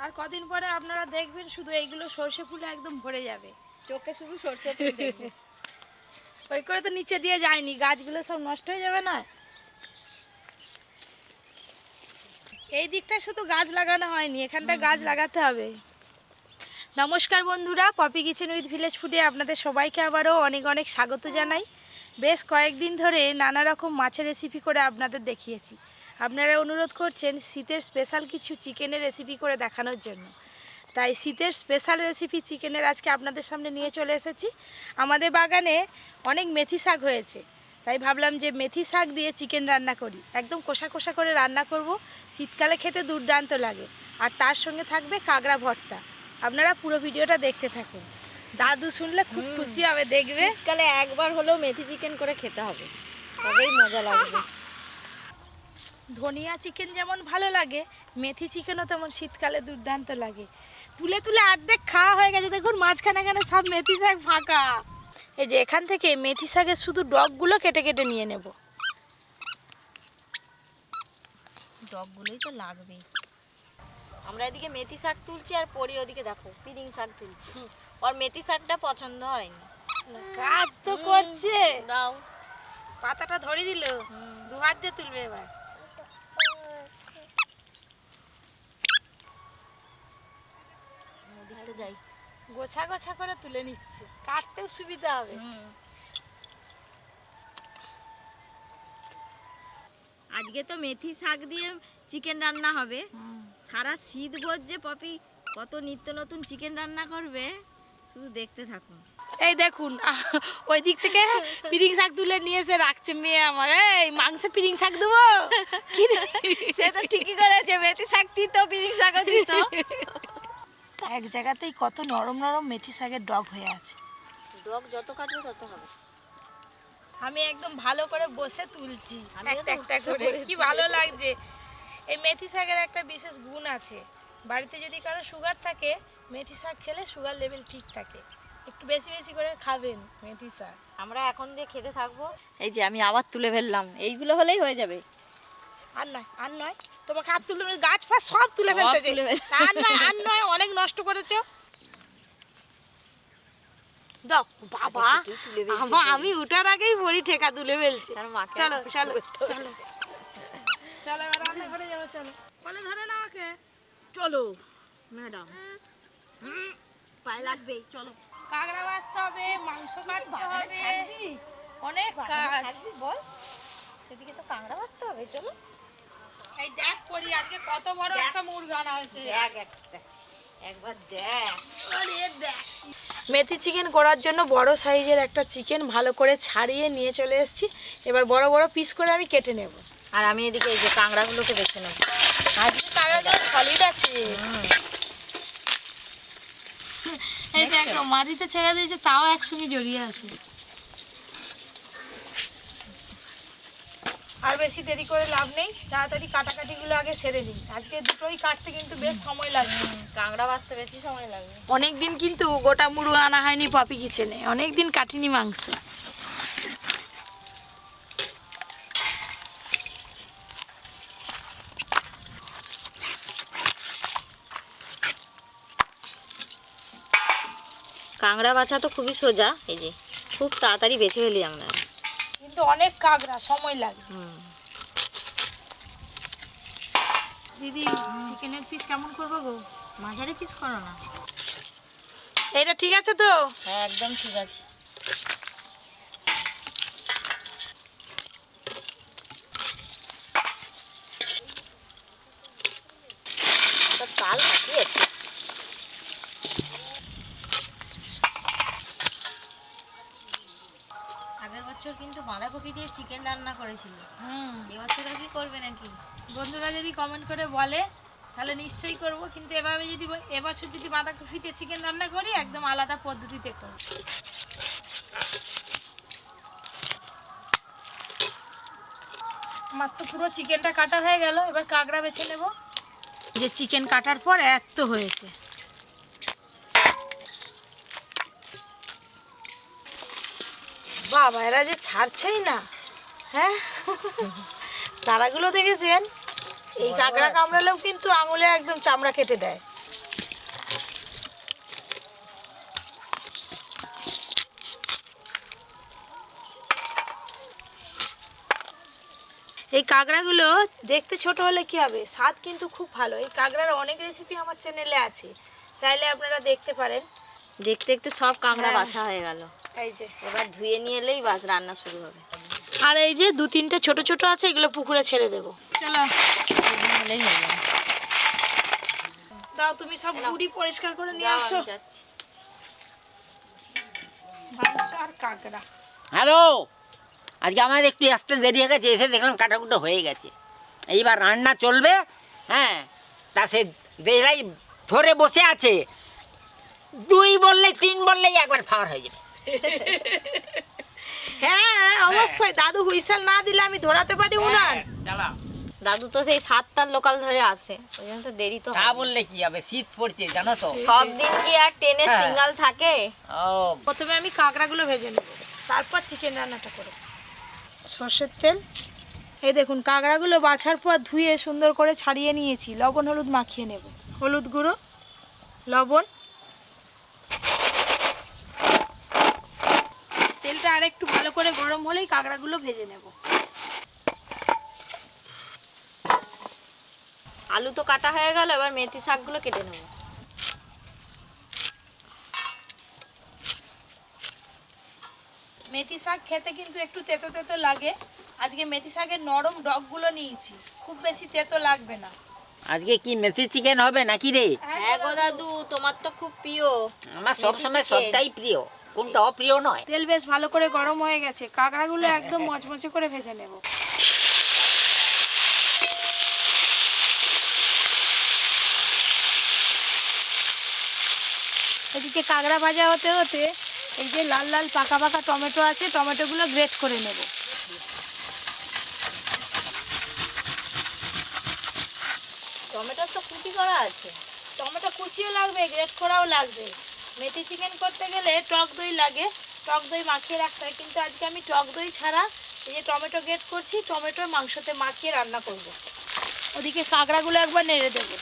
আর কদিন পরে আপনারা দেখবেন শুধু এইগুলো সর্ষে ফুলে একদম ভরে যাবে, চোখে শুধু সর্ষে ফুল দেখবে। ওই করে তো নিচে দিয়ে যায়নি, গাছগুলো সব নষ্ট হয়ে যাবে না। এই দিকটা শুধু গাছ লাগানো হয়নি, এখানটা গাছ লাগাতে হবে। নমস্কার বন্ধুরা, পপি কিচেন উইথ ভিলেজ ফুডে আপনাদের সবাইকে আবারও অনেক অনেক স্বাগত জানাই। বেশ কয়েকদিন ধরে নানা রকম মাছের রেসিপি করে আপনাদের দেখিয়েছি। আপনারা অনুরোধ করছেন শীতের স্পেশাল কিছু চিকেনের রেসিপি করে দেখানোর জন্য, তাই শীতের স্পেশাল রেসিপি চিকেনের আজকে আপনাদের সামনে নিয়ে চলে এসেছি। আমাদের বাগানে অনেক মেথি শাক হয়েছে, তাই ভাবলাম যে মেথি শাক দিয়ে চিকেন রান্না করি। একদম কষা কষা করে রান্না করব, শীতকালে খেতে দুর্দান্ত লাগে। আর তার সঙ্গে থাকবে কাঁকড়া ভর্তা। আপনারা পুরো ভিডিওটা দেখতে থাকুন, দাদু শুনলে খুব খুশি হবে। দেখবে শীতকালে একবার হলেও মেথি চিকেন করে খেতে হবে, তবেই মজা লাগবে। ধনিয়া চিকেন যেমন ভালো লাগে, মেথি চিকেনও তেমন শীতকালে দুর্দান্ত লাগে। তুলে তুলে অর্ধেক খাওয়া হয়ে গেছে, দেখুন মাঝখানে এখানে সব মেথি শাক ফাঁকা। এই যে এখান থেকে মেথি শাকের শুধু ডগগুলো কেটে কেটে নিয়ে নেব। ডগগুলোই তো লাগবে। আমরা এদিকে মেথি শাক তুলছি আর পরি ওদিকে দেখো পিরিং শাক তুলছি। ওর মেথি শাকটা পছন্দ হয়নি। কাজ তো করছে, দাও পাতাটা ধরে দিল, দু হাত দিয়ে তুলবে এবার। ওদিকটা যাই, গোছা গোছা করে তুলে নিচ্ছে, কাটতেও সুবিধা হবে। আজকে তো মেথি শাক দিয়ে চিকেন রান্না হবে। সারা শীত যে পপি কত নিত্য নতুন চিকেন রান্না করবে, শুধু দেখতে থাকুন। এই দেখুন ওই দিক থেকে পিরিং শাক তুলে নিয়ে এসে রাখছে মেয়ে আমার। এই মাংসে পিরিং শাক দেবো কি রে? সে তো ঠিকই করেছে, মেথি শাক দিত পিরিং শাকও দিত। এক জায়গাতেই কত নরম নরম মেথি শাকের ডগ হয়ে আছে। ডগ যত কাটবে তত হবে। আমি একদম ভালো করে বসে তুলছি আমিও একটা তো একটা বসে করে, তুলছি। কি ভালো লাগছে। এই মেথি শাকের একটা বিশেষ গুণ আছে, বাড়িতে যদি কারো সুগার থাকে মেথি শাক খেলে সুগার লেভেল ঠিক থাকে। একটু বেশি বেশি করে খাবেন মেথি শাক। আমরা এখন দিয়ে খেতে থাকবো। এই যে আমি আবার তুলে ফেললাম, এইগুলো হলেই হয়ে যাবে। আর নয় আর নয়, তোমাকে হাত তুলতে গাছ ফাছ সব তুলে ফেলতেছে। আর নয় আর নয়, অনেক নষ্ট করেছো। দাও বাবা, আমি উঠার আগেই বড়ি ঠেকা তুলে ফেলছি। চলো চলো চলো চলো এবার রান্নাঘরে যাবো। চলো বলে ধরে না আমাকে। চলো ম্যাডাম, পায়ে লাগবে। চলো, কাঁকড়া বাছতে হবে, মাংস কাটতে হবে, অনেক কাজ। বল, সেদিকে তো কাঁকড়া বাছতে হবে। চলো, এই দেখ করি আজকে কত বড় একটা মুরগি আনা হয়েছে। একবার দেখ। মেথি চিকেন করার জন্য বড় সাইজের একটা চিকেন ভালো করে ছাড়িয়ে নিয়ে চলে এসেছি। এবার বড় বড় পিস করে আমি কেটে নেব। আর আমি এদিকে এই যে কাঁকড়াগুলোকে বেছে নেব। আজকে কাঁকড়াটা সলিড আছে। এই দেখো মাটিতে ছেড়ে দিয়েছে, তাও একসঙ্গে জড়িয়ে আছে। আর বেশি দেরি করে লাভ নেই, তাড়াতাড়ি কাটাকাটিগুলো আগে সেরে নিই। আজকে দুটোই কাটতে কিন্তু বেশ সময় লাগবে। কাঁকড়া বাছতে বেশি সময় লাগবে। অনেকদিন কিন্তু গোটা মুরগি আনা হয়নি পপি কিচেনে, অনেকদিন কাটিনি মাংস। কাঁকড়া বাছা তো খুবই সোজা, এই যে খুব তাড়াতাড়ি বেছে ফেলি আমরা, কিন্তু অনেক কাঁকড়া, সময় লাগে। দিদি চিকেনের পিস কেমন করবো গো? মাঝারি পিস করো না। এটা ঠিক আছে তো? হ্যাঁ একদম ঠিক আছে। কাল আছে। আগের বছর কিন্তু বাঁধাকপি দিয়ে চিকেন রান্না করেছিল। এবছর কি করবে নাকি? বন্ধুরা যদি কমেন্ট করে বলে তাহলে নিশ্চয়ই করব, কিন্তু এভাবে যদি এবছর যদি বাঁধাকপি দিয়ে চিকেন রান্না করি একদম আলাদা পদ্ধতিতে করব। আমার তো পুরো চিকেনটা কাটা হয়ে গেল, এবার কাঁকড়া বেছে নেব। যে চিকেন কাটার পর এত হয়েছে। বাবা এরা যে ছাড়ছেই না। হ্যাঁ তারাগুলো দেখেছেন, এই কাঁকড়া কামড়ালেও কিন্তু আঙুলে একদম চামড়া কেটে দেয়। এই কাঁকড়াগুলো দেখতে ছোট হলে কি হবে, স্বাদ কিন্তু খুব ভালো। এই কাঁকড়ার অনেক রেসিপি আমার চ্যানেলে আছে, চাইলে আপনারা দেখতে পারেন। দেখতে দেখতে সব কাঁকড়া হ্যাঁ। বাছা হয়ে গেল। এই যে, এবার ধুয়ে নিয়ে এলেই বাস রান্না শুরু হবে। আর এই যে 2-3টে ছোট ছোট আছে, এগুলো পুকুরে ছেড়ে দেবো। চলো হলেই হয়ে যাবে। দাও, তুমি সব গুড়ি পরিষ্কার করে নিয়ে যাও, আসো। আমি যাচ্ছি। মাংস আর কাঁকড়া। হ্যালো, আজকে আমার একটু আসতে দেরি হয়ে গেছে, এসে দেখলাম কাটাকুটো হয়ে গেছে। এইবার রান্না চলবে। হ্যাঁ, তা সে দেলাই ধরে বসে আছে, 2 বললে 3 বললেই একবার ফাওয়ার হয়ে যাবে। হ্যাঁ অবশ্যই, দাদু হুইসেল না দিলে আমি ধরাতে পারি উনান। চালাও। দাদু তো সেই 7টার লোকাল ধরে আসে, ওই জন্য তো দেরি তো তা হবে। বললে কি হবে, শীত পড়ছে জানো তো। সব দিন কি আর ট্রেনে হ্যাঁ। সিঙ্গাল থাকে? ও, প্রথমে আমি কাঁকড়াগুলো ভেজে নেব, তারপর চিকেন রান্নাটা করব। সর্ষের তেল। এই দেখুন, কাঁকড়াগুলো বাছার পর ধুয়ে সুন্দর করে ছাড়িয়ে নিয়েছি। লবণ হলুদ মাখিয়ে নেব। হলুদ গুঁড়ো, লবণ। তেলটা আর একটু ভালো করে গরম হলেই কাঁকড়াগুলো ভেজে নেব। আলু তো কাটা হয়ে গেল, এবার মেথি শাকগুলো কেটে নেব। মেথি শাক খেতে কিন্তু একটু তেতো তেতো লাগে। আজকে মেথি শাকের নরম ডগগুলো নিয়েছি, খুব বেশি তেতো লাগবে না। আজকে কি মেথি চিকেন হবে নাকি রে? হ্যাঁ গো দাদু, তোমার তো খুব প্রিয়। আমার সবসময় মেথি chicken। সবটাই প্রিয়, কোনটা অপ্রিয় নয়। তেল বেশ ভালো করে গরম হয়ে গেছে, কাঁকড়াগুলো একদম মচমচে করে ভেজে নেব। এদিকে কাঁকড়া ভাজা হতে হতে এই যে লাল লাল পাকা পাকা টমেটো আছে, টমেটোগুলো গ্রেট করে নেব। টমেটোর তো কুচি করা আছে। টমেটো কুচিও লাগবে, গ্রেট করাও লাগবে। মেথি চিকেন করতে গেলে টক দই লাগে, টক দই মাখিয়ে রাখতে হয়, কিন্তু আজকে আমি টক দই ছাড়া এই যে টমেটো গ্রেট করছি, টমেটো মাংসতে মাখিয়ে রান্না করব। ওদিকে কাঁকড়াগুলো একবার নেড়ে দেবো।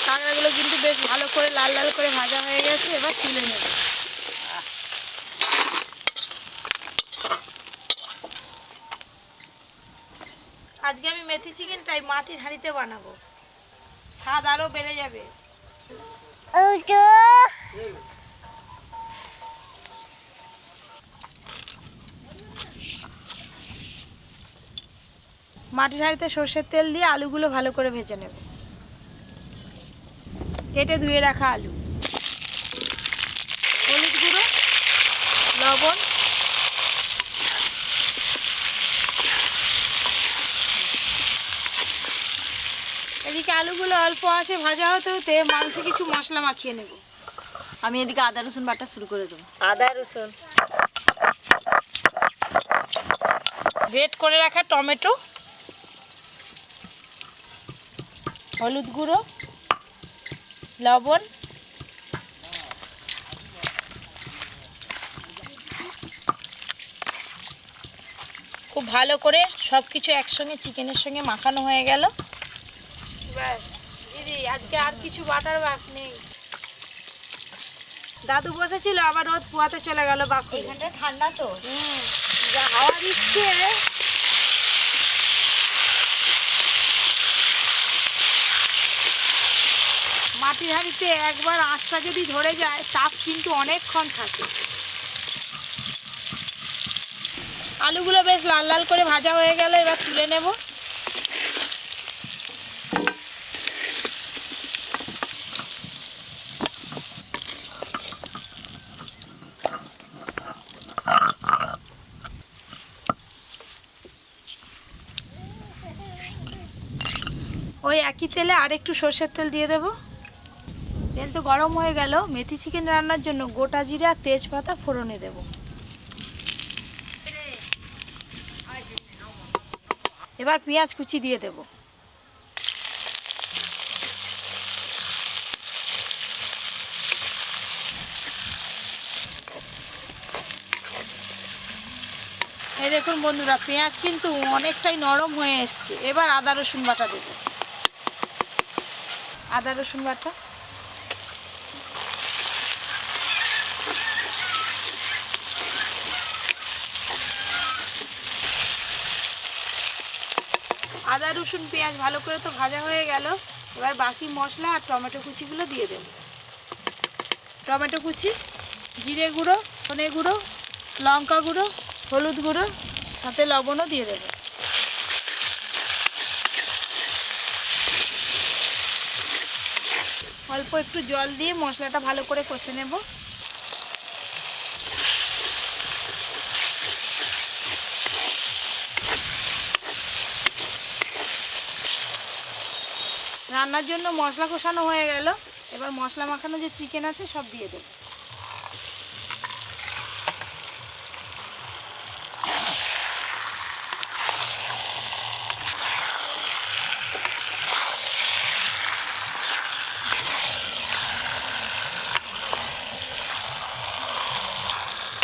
কাঁকড়াগুলো কিন্তু বেশ ভালো করে লাল লাল করে ভাজা হয়ে গেছে, এবার তুলে নেব। আজকে আমি মেথি চিকেনটাই মাটির হাঁড়িতে বানাবো, স্বাদ আরও বেড়ে যাবে। মাটির হাঁড়িতে সর্ষের তেল দিয়ে আলুগুলো ভালো করে ভেজে নেব। কেটে ধুয়ে রাখা আলু, হলুদ গুঁড়ো, লবণ, এদিকে আলুগুলো অল্প আছে ভাজা হতে হতে মাংসে কিছু মশলা মাখিয়ে নেব। আমি এদিকে আদা রসুন বাটা শুরু করে দেবো। আদা রসুন, গ্রেট করে রাখা টমেটো, হলুদ গুঁড়ো, লবণ, খুব ভালো করে সব কিছু একসঙ্গে চিকেনের সঙ্গে মাখানো হয়ে গেল। ব্যাস দিদি, আজকে আর কিছু বাটার বাক নেই। দাদু বসেছিল, আবার রোদ পোয়াতে চলে গেল বাকি। এখানটা ঠান্ডা তো। যা হাওয়া দিচ্ছে। মাটির হাঁড়িতে একবার আঁচটা যদি ধরে যায়, তাপ কিন্তু অনেকক্ষণ থাকে। আলুগুলো বেশ লাল লাল করে ভাজা হয়ে গেল, এবার তুলে নেব। ওই একই তেলে আর একটু সর্ষের তেল দিয়ে দেব। তেল তো গরম হয়ে গেল, মেথি চিকেন রান্নার জন্য গোটা জিরে আর তেজপাতা ফোড়নে দেব। এবার পেঁয়াজ কুচি দিয়ে দেব। এই দেখুন বন্ধুরা, পেঁয়াজ কিন্তু অনেকটাই নরম হয়ে এসছে। এবার আদা রসুন বাটা দেব। আদা রসুন বাটা, আদা রসুন পেঁয়াজ ভালো করে তো ভাজা হয়ে গেল। এবার বাকি মশলা আর টমেটো কুচিগুলো দিয়ে দেব। টমেটো কুচি, জিরে গুঁড়ো, ধনে গুঁড়ো, লঙ্কা গুঁড়ো, হলুদ গুঁড়ো, সাথে লবণও দিয়ে দেব। অল্প একটু জল দিয়ে মশলাটা ভালো করে কষে নেব। রান্নার জন্য মশলা কষানো হয়ে গেল। এবার মশলা মাখানো যে চিকেন আছে সব দিয়ে দেব।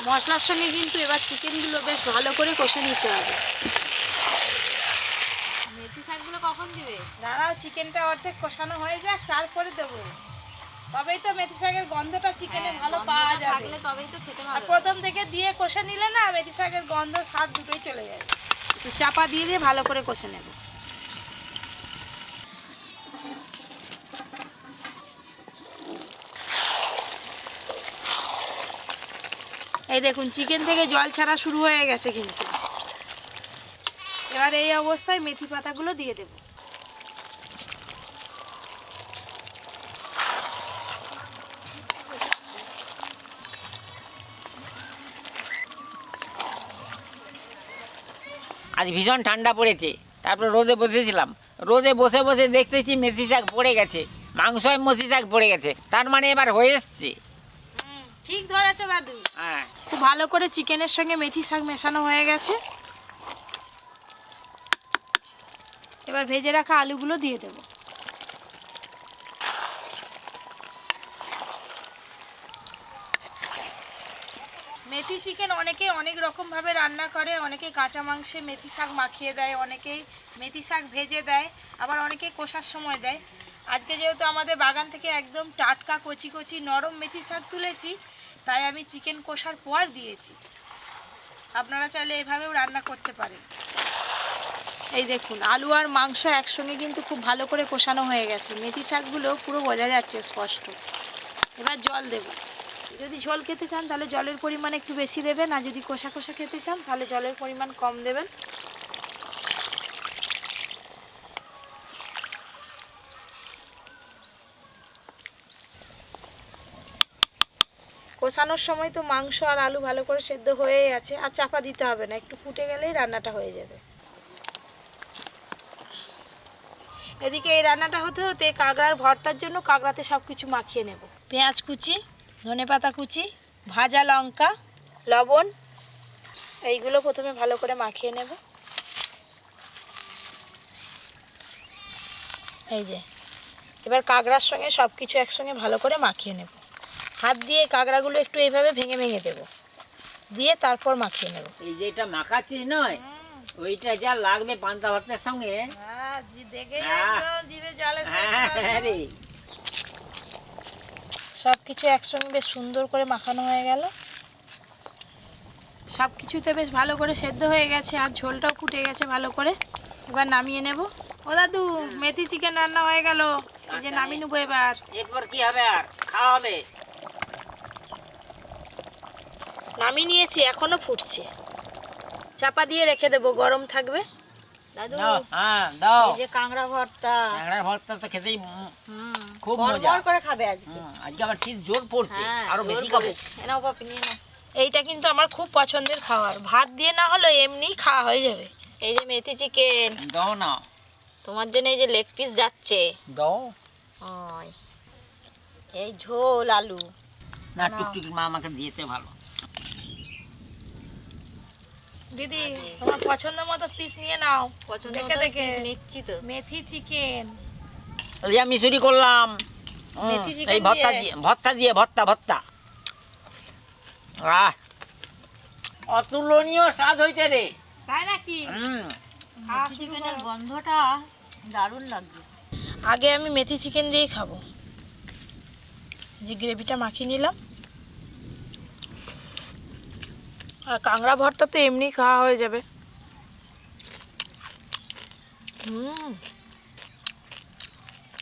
মশলার সঙ্গে কিন্তু এবার চিকেনগুলো বেশ ভালো করে কষে নিতে হবে। মেথি শাকগুলো কখন দিবে? দাঁড়াও, চিকেনটা অর্ধেক কষানো হয়ে যাক, তারপরে দেবো। তবেই তো মেথি শাকের গন্ধটা চিকেনে ভালো পাওয়া যাবে। থাকলে তবেই তো খেতে আর ভালো। প্রথম থেকে দিয়ে কষে নিলে না, মেথি শাকের গন্ধ স্বাদ দুটোই চলে যাবে। একটু চাপা দিয়ে দিয়ে ভালো করে কষে নেব। এই দেখুন, চিকেন থেকে জল ছাড়া শুরু হয়ে গেছে কিন্তু। এবার এই অবস্থায় মেথি পাতাগুলো দিয়ে দেব। আজ ভীষণ ঠান্ডা পড়েছে, তারপর রোদে বসেছিলাম। রোদে বসে বসে দেখতেছি মেথি শাক পড়ে গেছে, মাংসয় মেথি শাক পড়ে গেছে। তার মানে এবার হয়ে এসছে। ঠিক ধরেছো দাদু। হ্যাঁ, খুব ভালো করে চিকেনের সঙ্গে মেথি শাক মেশানো হয়ে গেছে। এবার ভেজে রাখা আলুগুলো দিয়ে দেব। মেথি চিকেন অনেকে অনেক রকমভাবে রান্না করে। অনেকে কাঁচা মাংসে মেথি শাক মাখিয়ে দেয়, অনেকেই মেথি শাক ভেজে দেয়, আবার অনেকে কষার সময় দেয়। আজকে যেহেতু আমাদের বাগান থেকে একদম টাটকা কচি কচি নরম মেথি শাক তুলেছি, তাই আমি চিকেন কষার পর দিয়েছি। আপনারা চাইলে এভাবেও রান্না করতে পারেন। এই দেখুন, আলু আর মাংস একসঙ্গে কিন্তু খুব ভালো করে কষানো হয়ে গেছে। মেথি শাকগুলো পুরো বোঝা যাচ্ছে স্পষ্ট। এবার জল দেব। যদি ঝোল খেতে চান তাহলে জলের পরিমাণ একটু বেশি দেবেন, আর যদি কষা কষা খেতে চান তাহলে জলের পরিমাণ কম দেবেন। কষানোর সময় তো মাংস আর আলু ভালো করে সেদ্ধ হয়েই আছে, আর চাপা দিতে হবে না, একটু ফুটে গেলেই রান্নাটা হয়ে যাবে। এদিকে এই রান্নাটা হতে হতে কাঁকড়ার ভর্তার জন্য কাঁকড়াতে সব কিছু মাখিয়ে নেব। পেঁয়াজ কুচি, ধনেপাতা কুচি, ভাজা লঙ্কা, লবণ, এইগুলো প্রথমে ভালো করে মাখিয়ে নেব। এই যে, এবার কাঁকড়ার সঙ্গে সব কিছু একসঙ্গে ভালো করে মাখিয়ে নেব। হাত দিয়ে কাঁকড়াগুলো একটু এইভাবে ভেঙে ভেঙে দেব, দিয়ে তারপর মাখিয়ে নেব। এই যে এটা মাখাচ্ছিস নয়, ওইটা যা লাগবে পান্তা ভাতের সঙ্গে। সব কিছু একসঙ্গে বেশ সুন্দর করে মাখানো হয়ে গেল। সব কিছুতে বেশ ভালো করে সেদ্ধ হয়ে গেছে, আর ঝোলটাও ফুটে গেছে ভালো করে। এবার নামিয়ে নেব। ও দাদু, মেথি চিকেন রান্না হয়ে গেল। এই যে নামিয়ে নেবো এবার। এরপর কি হবে? আর খাওয়া হবে? নামিয়ে নিয়েছি, এখনো ফুটছে। চাপা দিয়ে রেখে দেবো, গরম থাকবে। দাদু, হ্যাঁ দাও। এই যে কাঁকড়া ভর্তা, কাঁকড়ার ভর্তা তো খেতেই খুব বড় মজা। বড় করে খাবে আজকে। আজকে আবার শীত জোর পড়ছে, হ্যাঁ, আরো জোর বেশি খাবো। পড়েছে। এ নাও পপি, নিয়ে নাও। এইটা কিন্তু আমার খুব পছন্দের খাবার। ভাত দিয়ে না হলে এমনি খাওয়া হয়ে যাবে। এই যে মেথি চিকেন, দাও না, তোমার জন্য এই যে লেগ পিস যাচ্ছে। দাও ওই, এই ঝোল আলু। না, টুকটুকি মা আমাকে দিয়েছে ভালো। দিদি, তোমার পছন্দ মতো পিস নিয়ে নাও। পছন্দ দেখে মতো দেখে। পিস নিচ্ছি তো। মেথি চিকেন। ওই যে আমি চুরি করলাম। মেথি চিকেন এই ভর্তা দিয়ে? দিয়ে, ভর্তা দিয়ে, ভর্তা ভর্তা। অতুলনীয় স্বাদ হয়েছে রে। তাই নাকি? মেথি চিকেনের গন্ধটা দারুণ লাগছে। আগে আমি মেথি চিকেন দিয়েই খাবো। যে গ্রেভিটা মাখিয়ে নিলাম, আর কাঁকড়া ভর্তা তো এমনি খাওয়া হয়ে যাবে।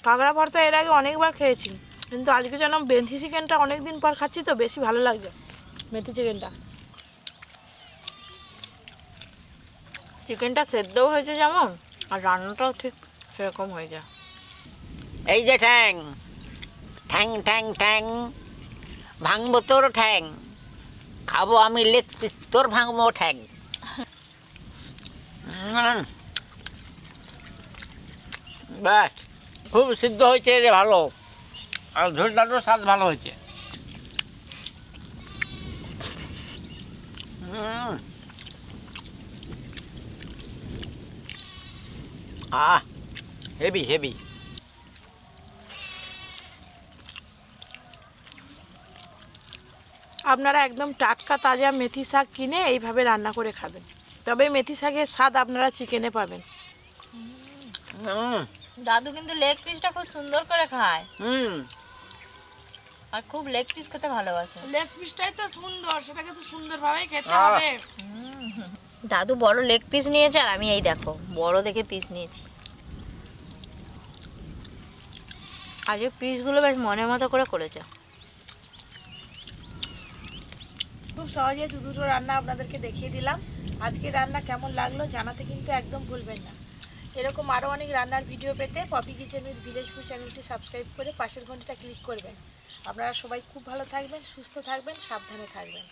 কাঁকড়া ভর্তা এর আগে অনেকবার খেয়েছি, কিন্তু আজকে যেন মেথি চিকেনটা অনেকদিন পর খাচ্ছি তো বেশি ভালো লাগছে মেথি চিকেনটা। চিকেনটা সেদ্ধও হয়েছে যেমন, আর রান্নাটাও ঠিক সেরকম হয়ে যায়। এই যে ঠ্যাং ঠ্যাং ঠ্যাং ঠ্যাং, ভাঙবো তোর ঠ্যাং, খাবো আমি লেগ পিস, তোর ভাঙবো ঠ্যাং। ব্যাস, খুব সিদ্ধ হয়েছে রে, ভালো। আর ঝোলটারও স্বাদ ভালো হয়েছে। Heavy heavy. আপনারা একদম টাটকা তাজা মেথি শাক কিনে এইভাবে রান্না করে খাবেন, তবে মেথি শাকের স্বাদ আপনারা চিকেনে পাবেন। দাদু কিন্তু লেগ পিসটা খুব সুন্দর করে খায়, হুম, আর খুব লেগ পিস খেতে ভালোবাসে। লেগ পিসটাই তো সুন্দর, সেটাকে তো সুন্দরভাবেই খেতে আহ। হবে। দাদু বড় লেগ পিস নিয়েছে, আর আমি এই দেখো বড় দেখে পিস নিয়েছি। আজকে পিসগুলো বেশ মনের মতো করে করেছে। খুব সহজে দুটো রান্না আপনাদেরকে দেখিয়ে দিলাম। আজকে রান্না কেমন লাগলো জানাতে কিন্তু একদম ভুলবেন না। এরকম আরও অনেক রান্নার ভিডিও পেতে Poppy Kitchen with village food চ্যানেলটি সাবস্ক্রাইব করে পাশের ঘন্টিটা ক্লিক করবেন। আপনারা সবাই খুব ভালো থাকবেন, সুস্থ থাকবেন, সাবধানে থাকবেন।